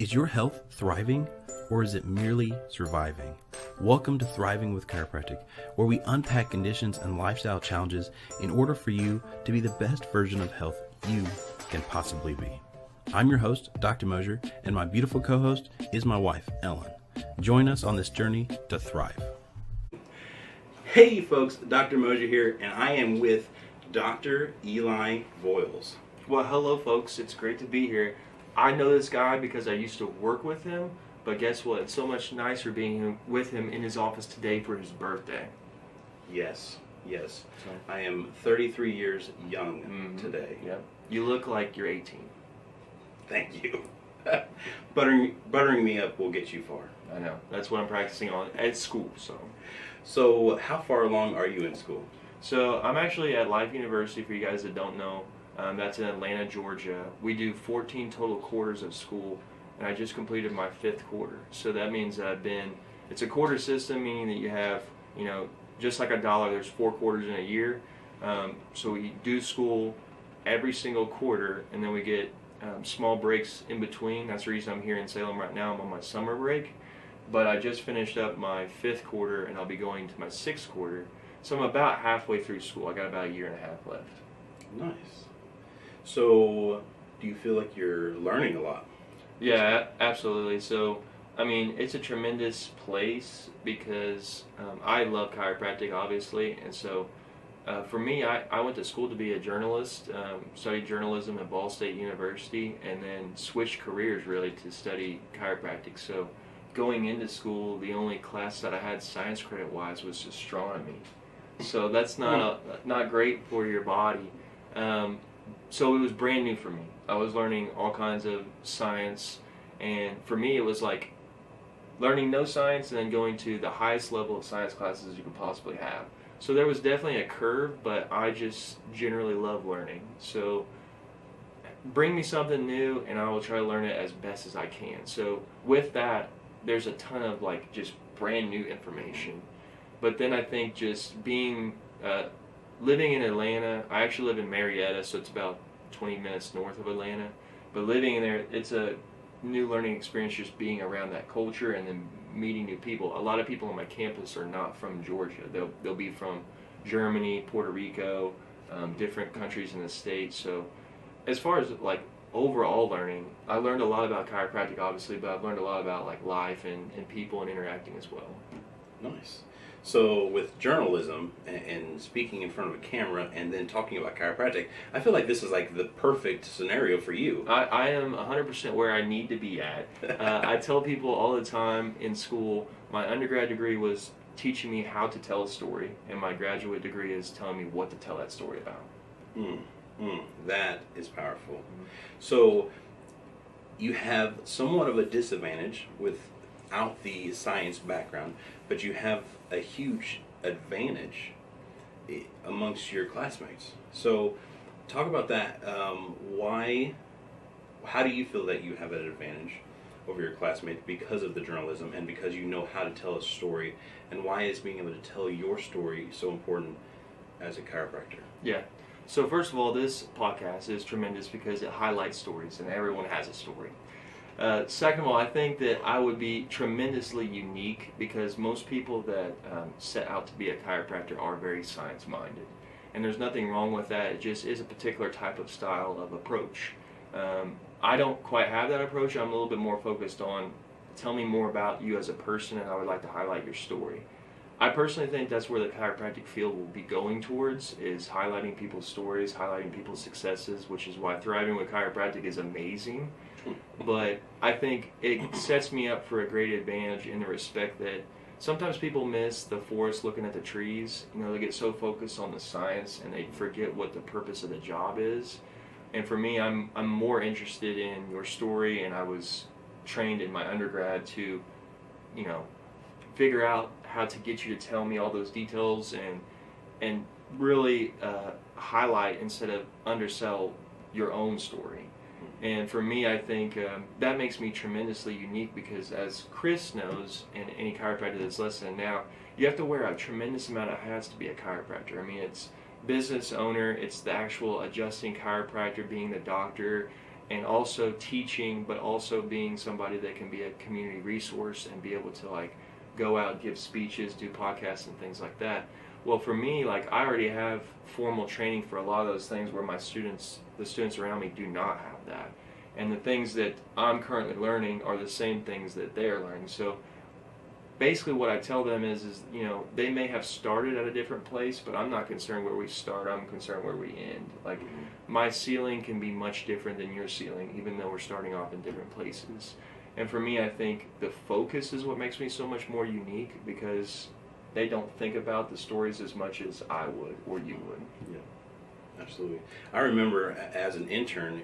Is your health thriving, or is it merely surviving? Welcome to Thriving with Chiropractic, where we unpack conditions and lifestyle challenges in order for you to be the best version of health you can possibly be. I'm your host, Dr. Mosier, and my beautiful co-host is my wife, Ellen. Join us on this journey to thrive. Hey folks, Dr. Mosier here, and I am with Dr. Eli Voyles. Well, hello folks, it's great to be here. I know this guy because I used to work with him, but guess what? It's so much nicer being with him in his office today for his birthday. Yes. I am 33 years young today. Yep. You look like you're 18. Thank you. Buttering me up will get you far. I know. That's what I'm practicing on at school. So how far along are you in school? So I'm actually at Life University, for you guys that don't know. That's in Atlanta, Georgia. We do 14 total quarters of school, and I just completed my 5th quarter. So that means that it's a quarter system, meaning that you have, just like a dollar, there's 4 quarters in a year. So we do school every single quarter, and then we get small breaks in between. That's the reason I'm here in Salem right now. I'm on my summer break. But I just finished up my 5th quarter, and I'll be going to my 6th quarter. So I'm about halfway through school. I got about a year and a half left. Nice. So, do you feel like you're learning a lot? Yeah, absolutely. So, it's a tremendous place because I love chiropractic, obviously. And so, for me, I went to school to be a journalist, studied journalism at Ball State University, and then switched careers, really, to study chiropractic. So, going into school, the only class that I had science credit-wise was astronomy. So, that's not great for your body. So it was brand new for me. I was learning all kinds of science, and for me it was like learning no science and then going to the highest level of science classes you could possibly have. So there was definitely a curve, but I just generally love learning. So bring me something new and I will try to learn it as best as I can. So with that, there's a ton of just brand new information. But then I think just being living in Atlanta, I actually live in Marietta, so it's about 20 minutes north of Atlanta. But living in there, it's a new learning experience just being around that culture and then meeting new people. A lot of people on my campus are not from Georgia. They'll be from Germany, Puerto Rico, different countries in the States. So as far as overall learning, I learned a lot about chiropractic, obviously, but I've learned a lot about life and people and interacting as well. Nice. So with journalism and speaking in front of a camera and then talking about chiropractic, I feel like this is the perfect scenario for you. I am 100% where I need to be at. I tell people all the time in school, my undergrad degree was teaching me how to tell a story, and my graduate degree is telling me what to tell that story about. That is powerful. So you have somewhat of a disadvantage without the science background, but you have a huge advantage amongst your classmates. So talk about that. How do you feel that you have an advantage over your classmates because of the journalism and because you know how to tell a story, and why is being able to tell your story so important as a chiropractor? Yeah. So first of all, this podcast is tremendous because it highlights stories, and everyone has a story. Second of all, I think that I would be tremendously unique because most people that set out to be a chiropractor are very science-minded. And there's nothing wrong with that. It just is a particular type of style of approach. I don't quite have that approach. I'm a little bit more focused on tell me more about you as a person, and I would like to highlight your story. I personally think that's where the chiropractic field will be going towards, is highlighting people's stories, highlighting people's successes, which is why Thriving with Chiropractic is amazing. But I think it sets me up for a great advantage in the respect that sometimes people miss the forest looking at the trees. They get so focused on the science and they forget what the purpose of the job is. And for me, I'm more interested in your story, and I was trained in my undergrad to, figure out how to get you to tell me all those details and really highlight instead of undersell your own story. And for me, I think that makes me tremendously unique because, as Chris knows, and any chiropractor that's listening now, you have to wear a tremendous amount of hats to be a chiropractor. It's business owner, it's the actual adjusting chiropractor, being the doctor, and also teaching, but also being somebody that can be a community resource and be able to like go out, give speeches, do podcasts and things like that. Well, for me, like I already have formal training for a lot of those things where the students around me do not have that. And the things that I'm currently learning are the same things that they're learning. So basically what I tell them is they may have started at a different place, but I'm not concerned where we start, I'm concerned where we end. Like my ceiling can be much different than your ceiling, even though we're starting off in different places. And for me, I think the focus is what makes me so much more unique, because they don't think about the stories as much as I would or you would. Yeah, absolutely. I remember as an intern,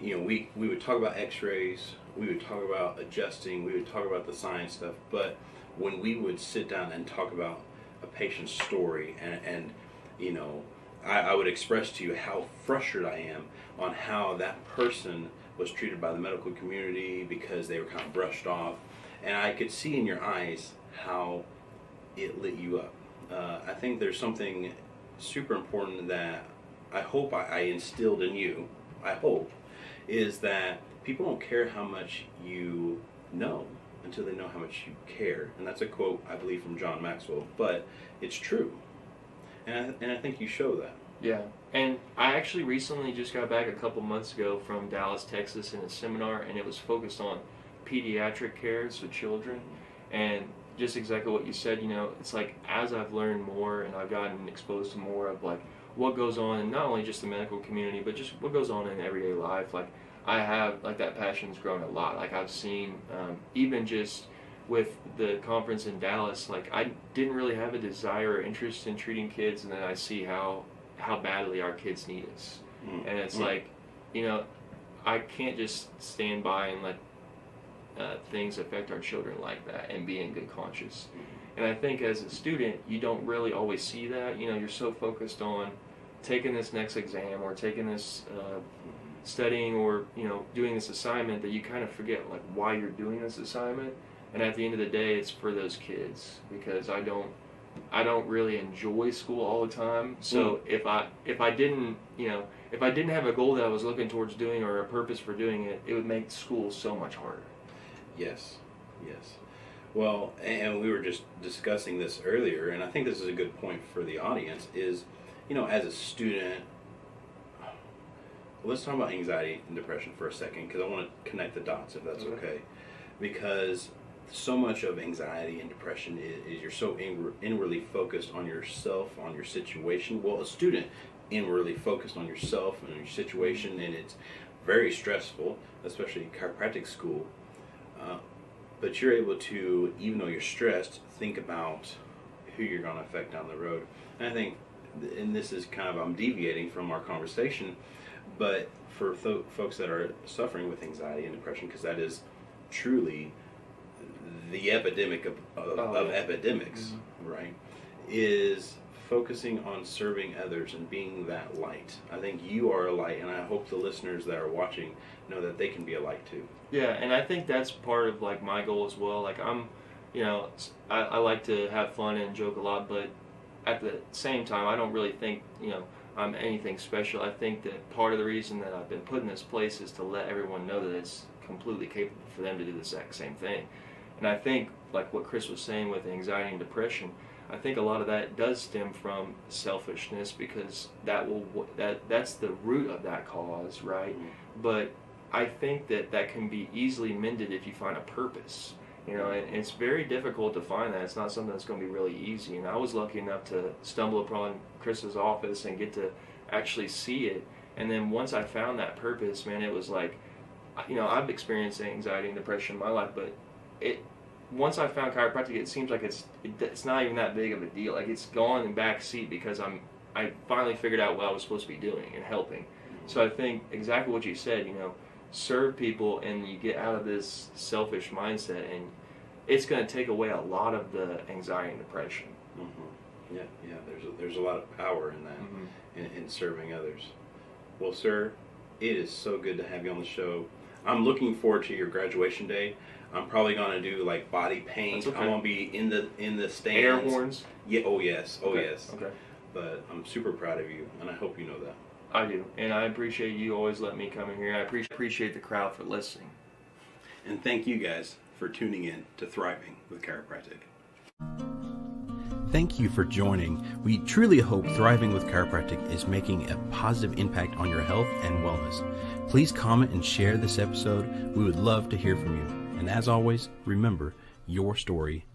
we would talk about x-rays, we would talk about adjusting, we would talk about the science stuff, but when we would sit down and talk about a patient's story and I would express to you how frustrated I am on how that person was treated by the medical community because they were kind of brushed off, and I could see in your eyes how it lit you up. I think there's something super important that I hope I instilled in you, I hope, is that people don't care how much you know until they know how much you care. And that's a quote, I believe, from John Maxwell, but it's true. And I think you show that. Yeah, and I actually recently just got back a couple months ago from Dallas, Texas in a seminar, and it was focused on pediatric care, so children, and just exactly what you said, it's like as I've learned more and I've gotten exposed to more of like what goes on in not only just the medical community, but just what goes on in everyday life, like I have, like that passion's grown a lot. Like I've seen, even just with the conference in Dallas, like I didn't really have a desire or interest in treating kids, and then I see how badly our kids need us. And it's like, I can't just stand by and let things affect our children like that and be in good conscience. And I think as a student, you don't really always see that. You're so focused on taking this next exam or taking this studying or doing this assignment that you kind of forget like why you're doing this assignment. And at the end of the day, it's for those kids, because I don't really enjoy school all the time. So if I didn't have a goal that I was looking towards doing or a purpose for doing it, it would make school so much harder. Yes. Well, and we were just discussing this earlier, and I think this is a good point for the audience, is, as a student, let's talk about anxiety and depression for a second, because I want to connect the dots, if that's okay. Because so much of anxiety and depression is you're so inwardly focused on yourself, on your situation. Well, a student inwardly focused on yourself and your situation, and it's very stressful, especially chiropractic school. But you're able to, even though you're stressed, think about who you're going to affect down the road. And I think, and this is kind of, I'm deviating from our conversation, but for folks that are suffering with anxiety and depression, because that is truly the epidemic of epidemics, right, is focusing on serving others and being that light. I think you are a light, and I hope the listeners that are watching know that they can be a light too. Yeah, and I think that's part of like my goal as well. Like I like to have fun and joke a lot, but at the same time, I don't really think I'm anything special. I think that part of the reason that I've been put in this place is to let everyone know that it's completely capable for them to do the exact same thing. And I think, like what Chris was saying with anxiety and depression, I think a lot of that does stem from selfishness, because that's the root of that cause, right? But I think that can be easily mended if you find a purpose. And it's very difficult to find that. It's not something that's going to be really easy. And I was lucky enough to stumble upon Chris's office and get to actually see it. And then once I found that purpose, man, it was like, I've experienced anxiety and depression in my life, but once I found chiropractic, it seems like it's not even that big of a deal. Like it's gone in back seat because I finally figured out what I was supposed to be doing and helping. So I think exactly what you said, serve people, and you get out of this selfish mindset, and it's going to take away a lot of the anxiety and depression. Yeah. There's a lot of power in that, in serving others. Well, sir, it is so good to have you on the show. I'm looking forward to your graduation day. I'm probably gonna do like body paint. Okay. I'm gonna be in the stands. Air horns. Yeah. Oh yes. Okay. But I'm super proud of you, and I hope you know that. I do, and I appreciate you always letting me come in here. I appreciate the crowd for listening. And thank you guys for tuning in to Thriving with Chiropractic. Thank you for joining. We truly hope Thriving with Chiropractic is making a positive impact on your health and wellness. Please comment and share this episode. We would love to hear from you. And as always, remember, your story